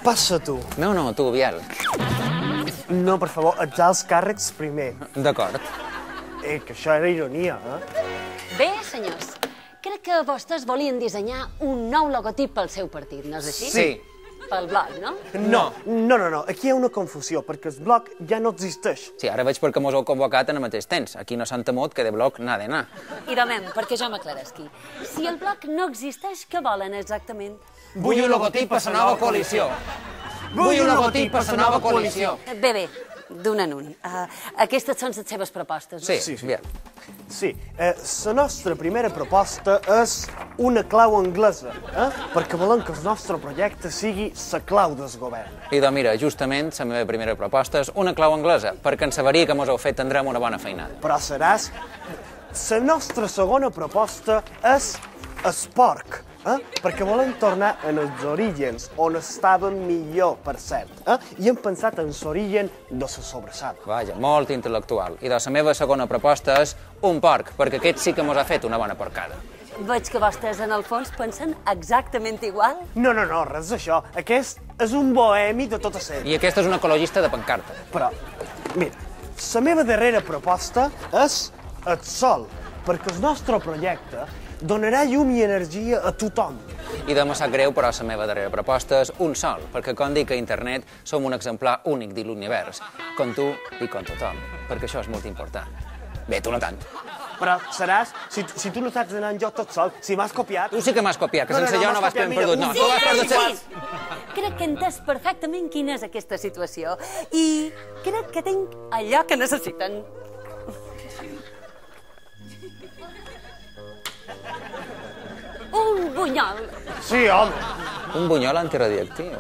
Passa tu. No, tu, Biel. No, per favor, ets els càrrecs primer. D'acord. Que això era ironia, Bé, senyors, crec que vostès volien dissenyar un nou logotip pel seu partit, no és així? Sí. Pel blog, no? No, aquí hi ha una confusió, perquè el blog ja no existeix. Sí, ara veig perquè mos heu convocat en el mateix temps. Aquí no s'han temut que de bloc n'ha d'anar. Idamem, perquè jo m'aclaresqui. Si el blog no existeix, què volen exactament? Vull un logotip per la nova coalició. Vull un logotip per la nova coalició. Bé, d'un en un. Aquestes són les seves propostes. Sí, Biel. Sí, la nostra primera proposta és una clau anglesa, perquè volem que el nostre projecte sigui la clau del govern. I doncs mira, justament la meva primera proposta és una clau anglesa, perquè en saberia que mos heu fet tindrem una bona feinada. Però seràs... La nostra segona proposta és el porc, perquè volem tornar en els orígens, on estaven millor, per cert, i hem pensat en l'origen de la sobrassada. Vaja, molt intel·lectual. I doncs la meva segona proposta és un porc, perquè aquest sí que mos ha fet una bona porcada. Veig que vostès, en el fons, pensen exactament igual. No, res d'això. Aquest és un bohemi de tota sèrie. I aquesta és una ecologista de pancarta. Però, mira, la meva darrera proposta és el sol, perquè el nostre projecte donarà llum i energia a tothom. I de me sap greu, però la meva darrera proposta és un sol, perquè com dic a internet som un exemplar únic de l'univers, com tu i com tothom, perquè això és molt important. Bé, tu no tant. Però seràs, si tu no saps anar en joc tot sol, si m'has copiat... Tu sí que m'has copiat, que sense jo no vas ben perdut. No, tu vas perdut... Sí! Crec que he entès perfectament quina és aquesta situació i crec que tinc allò que necessiten. Un bunyol. Sí, home. Un bunyol antiradioactiu.